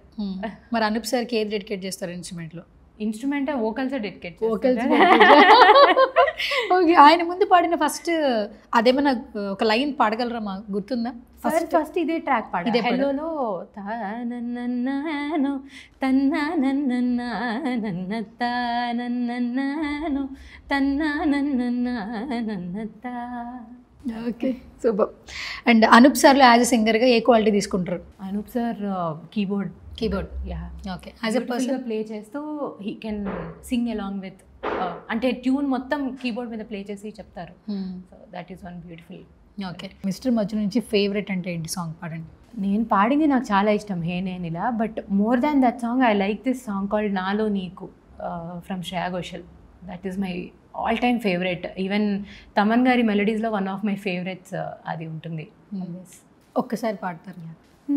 [SPEAKER 2] మరి అనూప్ సార్కి ఏది డెడికేట్ చేస్తారు ఇన్స్ట్రుమెంట్లో?
[SPEAKER 3] Instrument vocals dedicate.
[SPEAKER 2] Vocals. Okay. ఆయన ముందు పాడిన ఫస్ట్ అదేమన్నా ఒక లైన్ పాడగలరా, మాకు గుర్తుందా?
[SPEAKER 3] ఫస్ట్ ఇదే ట్రాక్ పాడ, ఇదే హెలోలో తానన్నన్నాను తన్నానన్నన్నానన్న తానన్నన్నాను తన్నానన్నన్నానన్న.
[SPEAKER 2] Okay, super. అండ్ అనూప్ సార్లో యాజ్ ఎ సింగర్గా ఏ క్వాలిటీ తీసుకుంటారు?
[SPEAKER 3] Anoop sir keyboard.
[SPEAKER 2] Yeah. Okay. As a
[SPEAKER 3] person play చేస్తూ he can sing along with, అంటే ట్యూన్ మొత్తం కీబోర్డ్ మీద ప్లే చేసి చెప్తారు. So that is one beautiful.
[SPEAKER 2] Okay. Mister Majnu నుంచి ఫేవరెట్ అంటే ఏంటి సాంగ్ పాడండి?
[SPEAKER 3] నేను పాడింది నాకు చాలా ఇష్టం, హే నేను ఇలా, but more than that song I like this song called నాలో నీకు from Shreya Ghoshal. That is my all time favourite. Even Thaman గారి మెలడీస్లో వన్ ఆఫ్ మై ఫేవరెట్స్ అది ఉంటుంది.
[SPEAKER 2] ఒక్కసారి పాడతారు?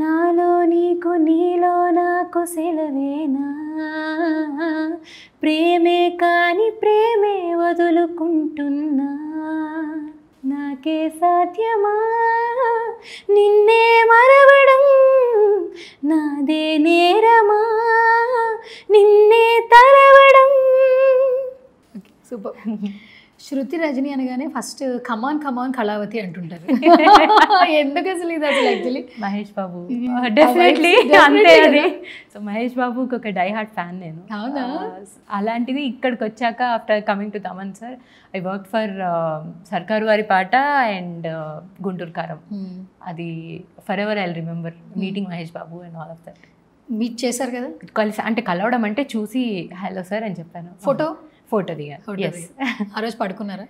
[SPEAKER 3] నాలో నీకు నీలో నాకు సెలవేనా, ప్రేమే కాని ప్రేమే వదులుకుంటున్నా, నాకే సాధ్యమా నిన్నే మరవడం, నాదే నేరమా నిన్నే తరవడం.
[SPEAKER 2] సూపర్. శృతి రజని అనగానే ఫస్ట్ కమాన్ కమాన్ కళావతి అంటుంటారు. ఎందుకు అసలు ఇది? అసలు యాక్చువల్లీ
[SPEAKER 3] మహేష్ బాబు, డెఫినెట్లీ అంతే అది. సో మహేష్ బాబుకి ఒక డై హార్ట్ ఫ్యాన్ నేను.
[SPEAKER 2] అవునా?
[SPEAKER 3] అలాంటిది ఇక్కడికి వచ్చాక after coming to Thaman sir, I work for సర్కారు వారి పాట అండ్ గుంటూరు కారం. అది for ever I remember meeting Mahesh Babu and all of that.
[SPEAKER 2] Meet చేశారు కదా?
[SPEAKER 3] కలిసి అంటే కలవడం అంటే చూసి హలో సార్ అని చెప్పాను. ఫోటో దిగా.
[SPEAKER 2] ఆ రోజు పడుకున్నారా?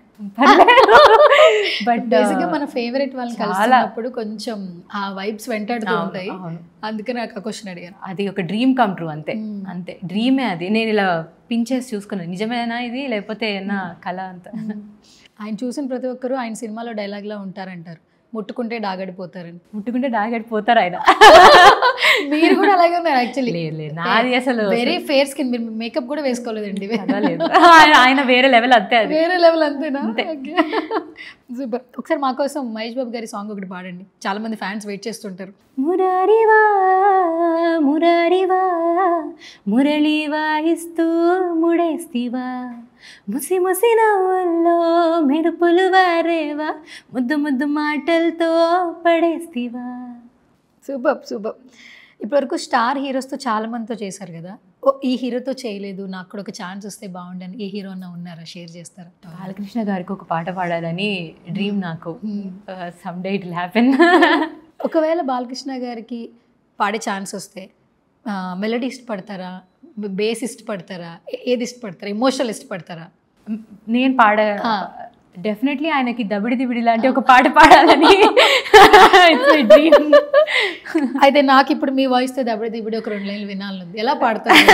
[SPEAKER 3] బట్
[SPEAKER 2] బేసిక్గా మన ఫేవరెట్ వాళ్ళని కలిసినప్పుడు కొంచెం ఆ వైబ్స్ వెంటాడుతూ ఉంటాయి, అందుకని నాకు ఆ క్వశ్చన్ అడిగాను.
[SPEAKER 3] అది ఒక డ్రీమ్ కమ్ ట్రూ, అంతే అంతే డ్రీమే అది. నేను ఇలా పించేసి చూసుకున్నాను, నిజమేనా ఇది లేకపోతే ఏమన్నా కళ అంత.
[SPEAKER 2] ఆయన చూసిన ప్రతి ఒక్కరు ఆయన సినిమాలో డైలాగ్లా ఉంటారంటారు, ముట్టుకుంటే డాగడిపోతారని.
[SPEAKER 3] ముట్టుకుంటే డాగడిపోతారు ఆయన.
[SPEAKER 2] మీరు కూడా అలాగే ఉన్నారు యాక్చువల్లీ.
[SPEAKER 3] లేదు, నాది అసలు
[SPEAKER 2] వెరీ ఫేర్ స్కిన్. మీరు మేకప్ కూడా వేసుకోలేదండి.
[SPEAKER 3] ఆయన వేరే లెవెల్ అంతే, అది
[SPEAKER 2] వేరే లెవెల్ అంతేనా? సూపర్. ఒకసారి మా కోసం మహేష్ బాబు గారి సాంగ్ ఒకటి పాడండి, చాలా మంది ఫ్యాన్స్ వెయిట్ చేస్తుంటారు.
[SPEAKER 3] మురారివా మురారివా మురళి వాయిస్తూ ముడేస్తివా, ముసి ముసి నవ్వుల్లో మెరుపులు వారేవా, ముద్దు ముద్దు మాటలతో పడేస్తివా.
[SPEAKER 2] సూపర్. ఇప్పటివరకు స్టార్ హీరోస్తో చాలా మందితో చేశారు కదా, ఓ ఈ హీరోతో చేయలేదు, నాకు కూడా ఒక ఛాన్స్ వస్తే బాగుండని ఏ హీరో అన్న ఉన్నారా, షేర్ చేస్తారా?
[SPEAKER 3] బాలకృష్ణ గారికి ఒక పాట పాడాలని డ్రీమ్ నాకు. Some day it will happen.
[SPEAKER 2] ఒకవేళ బాలకృష్ణ గారికి పాడే ఛాన్స్ వస్తే మెలడీ ఇష్టపడతారా, బేస్ ఇష్టపడతారా, ఏది ఇష్టపడతారా, ఎమోషనల్ ఇష్టపడతారా?
[SPEAKER 3] నేను డెఫినెట్లీ ఆయనకి దబిడి దిబిడి లాంటి ఒక పాట పాడాలని డ్రీమ్.
[SPEAKER 2] అయితే నాకు ఇప్పుడు మీ వాయిస్తో దబిడి దిబిడి ఒక 2 లైన్లు వినాలనుంది. ఎలా పాడతారు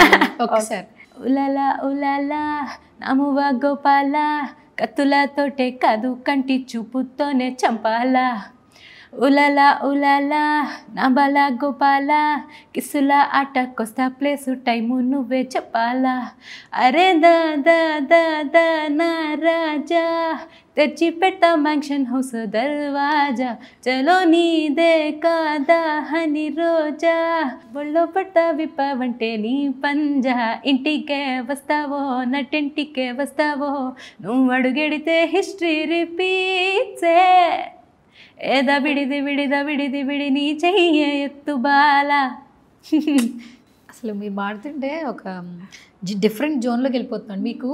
[SPEAKER 2] ఒక్కసారి?
[SPEAKER 3] ఉలాలా ఉలాలా నామువ గోపాల, కత్తులతోటే కాదు కంటి చూపుతోనే చంపాలా. ఉలాలా ఉలాలా నా బాల గోపాల, కిసుల ఆటకొస్తా ప్లేసు టైము నువ్వే చెప్పాలా. అరే దా దా దా దా నా రాజా, తెచ్చి పెట్టా మ్యాన్షన్ హౌస్ దర్వాజా, చలో నీదే కాదా హని రోజా, ఒళ్ళో పట్ట విప్పవంటే నీ పంజా, ఇంటికే వస్తావో నటింటికే వస్తావో, నువ్వు అడుగెడితే హిస్టరీ రిపీట్సే, ఏ దబిడిది విడి నీ చెయ్యే ఎత్తు బాల.
[SPEAKER 2] అసలు మీరు పాడుతుంటే ఒక డిఫరెంట్ జోన్లోకి వెళ్ళిపోతున్నాను. మీకు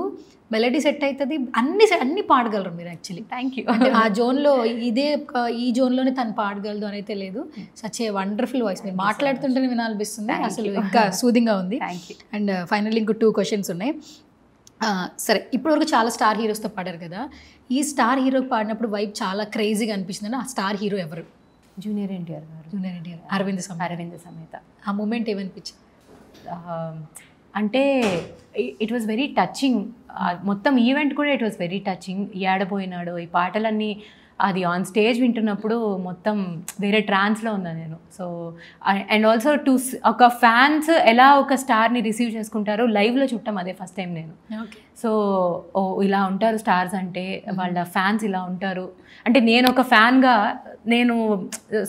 [SPEAKER 2] మెలడీ సెట్ అవుతుంది, అన్ని పాడగలరు మీరు యాక్చువల్లీ.
[SPEAKER 3] Thank you.
[SPEAKER 2] అంటే ఆ జోన్లో ఈ జోన్లోనే తను పాడగలదు అనైతే లేదు. Such a wonderful voice. మీరు మాట్లాడుతుంటేనే వినాలనిపిస్తుంది, అసలు ఇంకా సూదింగ్గా ఉంది. అండ్ ఫైనల్లీ ఇంకో 2 క్వశ్చన్స్ ఉన్నాయి. సరే, ఇప్పటివరకు చాలా స్టార్ హీరోస్తో పాడారు కదా, ఈ స్టార్ హీరోకి పాడినప్పుడు వైబ్ చాలా క్రేజీగా అనిపించిందని ఆ స్టార్ హీరో ఎవరు?
[SPEAKER 3] జూనియర్ ఎన్టీఆర్ గారు.
[SPEAKER 2] జూనియర్ ఎన్టీఆర్, అరవింద్ సమేత. ఆ మూమెంట్ ఏమనిపించింది?
[SPEAKER 3] అంటే ఇట్ వాజ్ వెరీ టచింగ్. మొత్తం ఈవెంట్ కూడా ఇట్ వాజ్ వెరీ టచింగ్. ఏడపోయినాడు ఈ పాటలన్నీ అది ఆన్ స్టేజ్ వింటున్నప్పుడు మొత్తం వేరే ట్రాన్స్లో ఉన్నా నేను. సో అండ్ ఆల్సో ఒక ఫ్యాన్స్ ఎలా ఒక స్టార్ని రిసీవ్ చేసుకుంటారో లైవ్లో చూడటం అదే ఫస్ట్ టైం నేను. సో ఇలా ఉంటారు స్టార్స్ అంటే, వాళ్ళ ఫ్యాన్స్ ఇలా ఉంటారు అంటే, నేను ఒక ఫ్యాన్గా నేను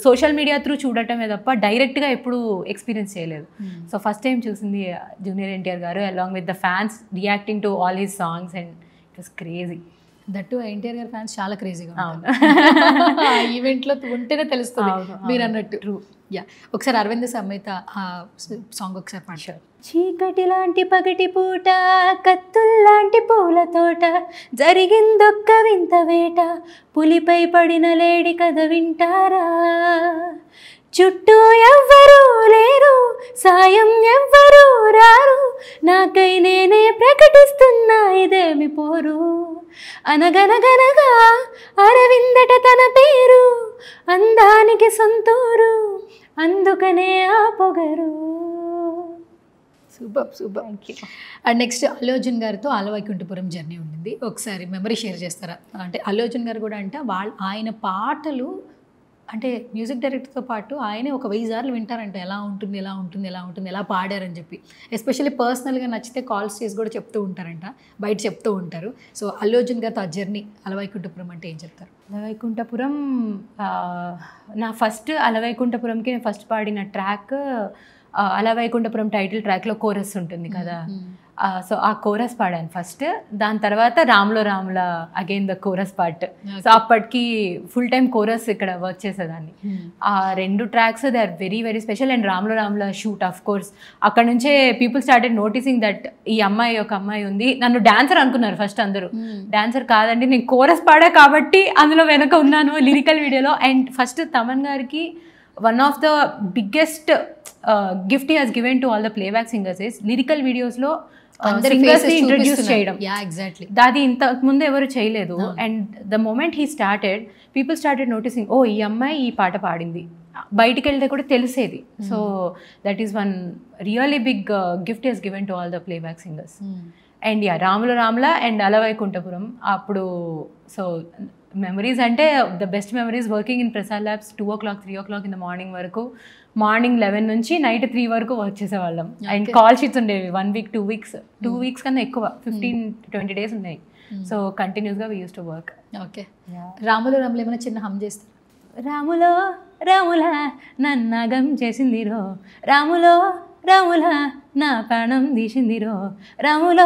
[SPEAKER 3] సోషల్ మీడియా త్రూ చూడటమే తప్ప డైరెక్ట్గా ఎప్పుడు ఎక్స్పీరియన్స్ చేయలేదు. సో ఫస్ట్ టైం చూసింది జూనియర్ ఎన్టీఆర్ గారు along with the fans reacting to all his songs, and it was crazy.
[SPEAKER 2] That NTR గారి ఫ్యాన్స్ చాలా క్రేజీగా ఈవెంట్లో ఉంటేనే తెలుస్తుంది మీరు అన్నట్టు. యా, ఒకసారి అరవింద్ సమేత ఆ సాంగ్ ఒకసారి పాడారు.
[SPEAKER 3] చీకటి లాంటి పగటి పూట, కత్తుల్లాంటి పూల తోట, జరిగిందొక్క వింత వేట, పులిపై పడిన లేడి కథ వింటారా, చుట్టూ ఎవ్వరూ లేరు, సాయం ఎవ్వరూ రారు, నాకై నేనే ప్రకటిస్తున్నా ఇదేమి పోరు, అనగనగనగా అరవిందట తన పేరు, అందానికి సొంతూరు, అందుకనే ఆ పొగరు.
[SPEAKER 2] Super super. And next Allu Arjun గారితో ఆలవైకుంఠపురం జర్నీ ఉండింది, ఒకసారి మెమరీ షేర్ చేస్తారా? అంటే అల్లు అర్జున్ గారు కూడా అంటే ఆయన పాటలు అంటే మ్యూజిక్ డైరెక్టర్తో పాటు ఆయనే ఒక 1000 సార్లు వింటారంట, ఎలా ఉంటుంది ఎలా పాడారని చెప్పి. ఎస్పెషల్లీ పర్సనల్గా నచ్చితే కాల్స్ చేసి కూడా చెప్తూ ఉంటారంట, బయట చెప్తూ ఉంటారు. సో అల్లు అర్జున్ గారితో ఆ జర్నీ అలవైకుంఠపురం అంటే ఏం చెప్తారు?
[SPEAKER 3] అలవైకుంఠపురం నా ఫస్ట్ అలవైకుంఠపురంకి నేను ఫస్ట్ పాడిన ట్రాక్ అలవైకుంఠపురం టైటిల్ ట్రాక్లో కోరస్ ఉంటుంది కదా, సో ఆ కోరస్ పాడాను ఫస్ట్. దాని తర్వాత Ramuloo Ramulaa again the chorus part. So అప్పటికి ఫుల్ టైం కోరస్ ఇక్కడ వర్క్ చేసేదాన్ని. ఆ 2 tracks they are very very special. And Ramuloo Ramulaa shoot of course అక్కడ నుంచే పీపుల్ స్టార్టెడ్ నోటీసింగ్ దట్ ఈ అమ్మాయి ఒక అమ్మాయి ఉంది. నన్ను డాన్సర్ అనుకున్నారు ఫస్ట్ అందరూ. డాన్సర్ కాదండి, నేను కోరస్ పాడా కాబట్టి అందులో వెనక ఉన్నాను లిరికల్ వీడియోలో. అండ్ ఫస్ట్ తమన్ గారికి one of the biggest gift he has given to all the playback singers is lyrical వీడియోస్లో ఇంట్రడ్యూస్ చేయడం. అది ఇంతకు ముందు ఎవరు చేయలేదు. And the moment he started people started noticing, ఓ ఈ అమ్మాయి ఈ పాట పాడింది, బయటికి వెళ్తే కూడా తెలిసేది. So that is one really big gift he's given to all the playback singers. And yeah Ramula Ramula and Alavaikunthapuram అప్పుడు. సో మెమరీస్ అంటే the best memories working in Prasad labs 2 o'clock 3 o'clock in the morning వరకు, మార్నింగ్ 11 నుంచి night 3 వరకు work చేసేవాళ్ళం. And call sheets ఉండేవి 1 week 2 weeks కన్నా ఎక్కువ 15-20 days ఉన్నాయి. సో కంటిన్యూస్గా we use to work.
[SPEAKER 2] Okay, రాములో రాములు ఏమైనా చిన్న హమ్ చేస్తారు?
[SPEAKER 3] రాములో రాముల నన్నగం చేసిందిరో, రాములో రాముల నా ప్రాణం తీసిందిరో, రాములో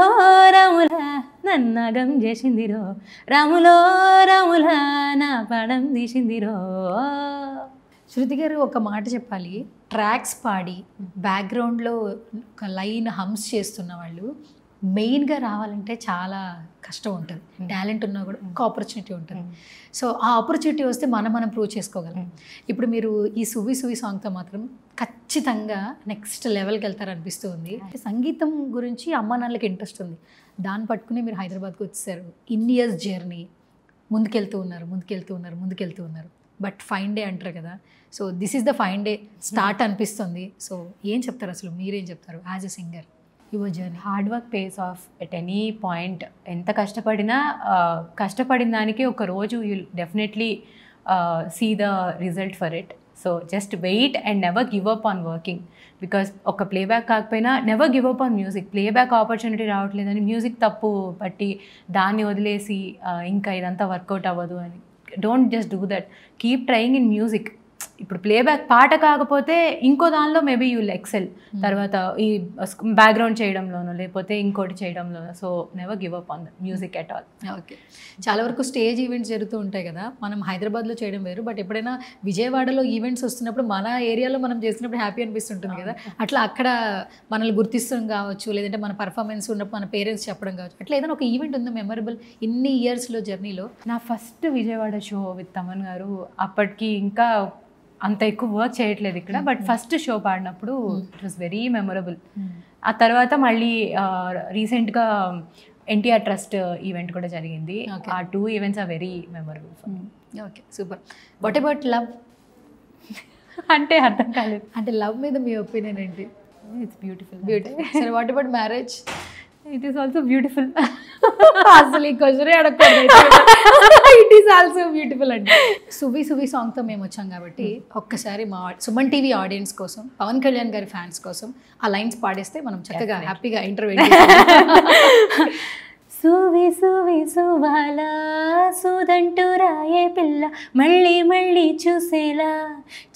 [SPEAKER 3] రాముల నన్నగం చేసిందిరో, రాములో రాముల నా ప్రాణం తీసిందిరో.
[SPEAKER 2] శృతి గారు ఒక మాట చెప్పాలి, ట్రాక్స్ పాడి బ్యాక్గ్రౌండ్లో ఒక లైన్ హమ్స్ చేస్తున్న వాళ్ళు మెయిన్గా రావాలంటే చాలా కష్టం ఉంటుంది. టాలెంట్ ఉన్నా కూడా ఒక ఆపర్చునిటీ ఉంటుంది. సో ఆ ఆపర్చునిటీ వస్తే మనం ప్రూవ్ చేసుకోగలం. ఇప్పుడు మీరు ఈ సువి సువి సాంగ్తో మాత్రం ఖచ్చితంగా నెక్స్ట్ లెవెల్కి వెళ్తారనిపిస్తుంది. సంగీతం గురించి అమ్మ నాన్నలకి ఇంట్రెస్ట్ ఉంది, దాన్ని పట్టుకుని మీరు హైదరాబాద్కి వచ్చేసారు. ఇన్ ఇయర్స్ జర్నీ ముందుకెళ్తూ ఉన్నారు. బట్ ఫైన్ డే అంటారు కదా, so this is the fine day start అనిపిస్తుంది. సో ఏం చెప్తారు అసలు, మీరేం చెప్తారు as a singer? Your journey.
[SPEAKER 3] Hard work pays off at any point. ఎంత కష్టపడినా కష్టపడిన దానికి ఒక రోజు you'll definitely see the result for it. So just wait and never give up on working. Because ఒక ప్లేబ్యాక్ కాకపోయినా never give up on music. Playback opportunity రావట్లేదని music తప్పు పట్టి దాన్ని వదిలేసి ఇంకా ఇదంతా వర్కౌట్ అవ్వదు అని, don't just do that. Keep trying in music. ఇప్పుడు ప్లేబ్యాక్ పాట కాకపోతే ఇంకో దానిలో మేబీ యూ విల్ ఎక్సెల్. తర్వాత ఈ బ్యాక్గ్రౌండ్ చేయడంలోనో లేకపోతే ఇంకోటి చేయడంలోనో. So never give up on the music at all.
[SPEAKER 2] Okay, చాలా వరకు స్టేజ్ ఈవెంట్స్ జరుగుతూ ఉంటాయి కదా, మనం హైదరాబాద్లో చేయడం వేరు, బట్ ఎప్పుడైనా విజయవాడలో ఈవెంట్స్ వస్తున్నప్పుడు మన ఏరియాలో మనం చేస్తున్నప్పుడు హ్యాపీ అనిపిస్తుంటుంది కదా, అట్లా అక్కడ మనల్ని గుర్తిస్తడం కావచ్చు, లేదంటే మన పర్ఫార్మెన్స్ ఉన్నప్పుడు మన పేరెంట్స్ చెప్పడం కావచ్చు, అట్లా ఏదైనా ఒక ఈవెంట్ ఉందా మెమరబుల్ ఇన్ని ఇయర్స్లో జర్నీలో?
[SPEAKER 3] నా first Vijayawada show with Thaman గారు, అప్పటికి ఇంకా అంత ఎక్కువ వర్క్ చేయట్లేదు ఇక్కడ, బట్ ఫస్ట్ షో పాడినప్పుడు ఇట్ వాస్ వెరీ మెమొరబుల్. ఆ తర్వాత మళ్ళీ రీసెంట్గా ఎన్టీఆర్ ట్రస్ట్ ఈవెంట్ కూడా జరిగింది. ఆ 2 events are very memorable.
[SPEAKER 2] Okay, super. What about love?
[SPEAKER 3] అంటే అర్థం కాలేదు.
[SPEAKER 2] అంటే లవ్ మీద మీ ఒపీనియన్ ఏంటి?
[SPEAKER 3] It's beautiful.
[SPEAKER 2] సరే, what about marriage?
[SPEAKER 3] It is also beautiful.
[SPEAKER 2] అసలు ఈ క్వశ్చనే అడగకూడదు. ఇట్ ఈస్ ఆల్సో బ్యూటిఫుల్ అండి. సువి సువి సాంగ్తో మేము వచ్చాం కాబట్టి ఒక్కసారి మా సుమన్ టీవీ ఆడియన్స్ కోసం, పవన్ కళ్యాణ్ గారి ఫ్యాన్స్ కోసం ఆ లైన్స్ పాడేస్తే మనం చక్కగా హ్యాపీగా ఇంటర్వ్యూ.
[SPEAKER 3] సువి సువి సువాలా సుదంటూ రాయే పిల్ల, మళ్ళీ మళ్ళీ చూసేలా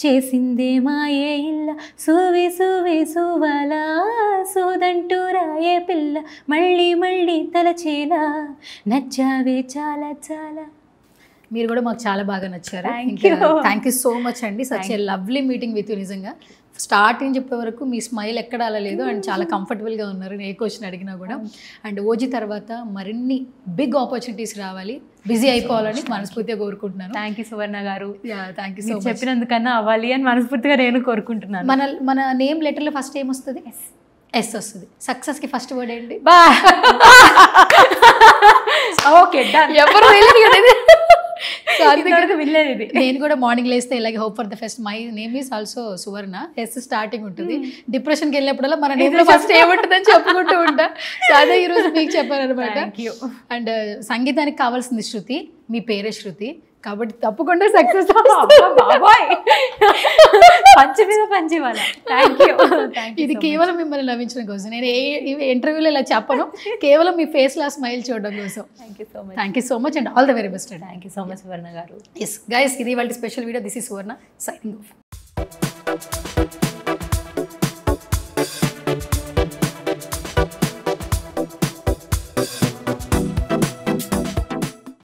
[SPEAKER 3] చేసిందే మాయే ఇల్ల. సువి సువి సువాలా సుదంటూ రాయే పిల్ల, మళ్ళీ మళ్ళీ తలచేలా నచ్చావే చాలా చాలా.
[SPEAKER 2] మీరు కూడా మాకు చాలా బాగా నచ్చారు. థ్యాంక్ యూ సో మచ్ అండి. Such a lovely meeting with you. నిజంగా స్టార్టింగ్ చెప్పే వరకు మీ స్మైల్ ఎక్కడ అలా లేదు, అండ్ చాలా కంఫర్టబుల్గా ఉన్నారు ఏ క్వశ్చన్ అడిగినా కూడా. అండ్ ఓజీ తర్వాత మరిన్ని బిగ్ ఆపర్చునిటీస్ రావాలి, బిజీ అయిపోవాలని మనస్ఫూర్తిగా కోరుకుంటున్నాను.
[SPEAKER 3] Thank you Suvarna garu.
[SPEAKER 2] Thank you so much.
[SPEAKER 3] చెప్పినందుకన్నా అవ్వాలి అని మనస్ఫూర్తిగా నేను కోరుకుంటున్నాను.
[SPEAKER 2] మన నేమ్ లెటర్లో ఫస్ట్ ఏమొస్తుంది? ఎస్ వస్తుంది. సక్సెస్కి ఫస్ట్ వర్డ్ ఏంటి?
[SPEAKER 3] ఓకే,
[SPEAKER 2] ఎవరు
[SPEAKER 3] వినలేదు ఇది.
[SPEAKER 2] నేను కూడా మార్నింగ్ లేస్తే ఇలాగే hope for the best. My name is also Suvarna, S starting ఉంటుంది. డిప్రెషన్కి వెళ్ళినప్పుడల్లా మన నేమ్ లో ఫస్ట్ ఏముంటుందని చెప్పుకుంటూ ఉంటా. సో అదే ఈరోజు మీకు చెప్పాను అనమాట. అండ్ సంగీతానికి కావాల్సింది శృతి, మీ పేరే శృతి, కాబట్టి తప్పకుండా సక్సెస్. ఇది కేవలం మిమ్మల్ని నవ్వించడం కోసం, నేను ఏ ఇంటర్వ్యూలో ఇలా చెప్పను, కేవలం మీ ఫేస్ లా స్మైల్ చూడడం కోసం. Thank you so much and all the very best.
[SPEAKER 3] Thank you so much Suvarna garu.
[SPEAKER 2] Yes guys, ఇది వాళ్ళ special video. This is Suvarna signing of.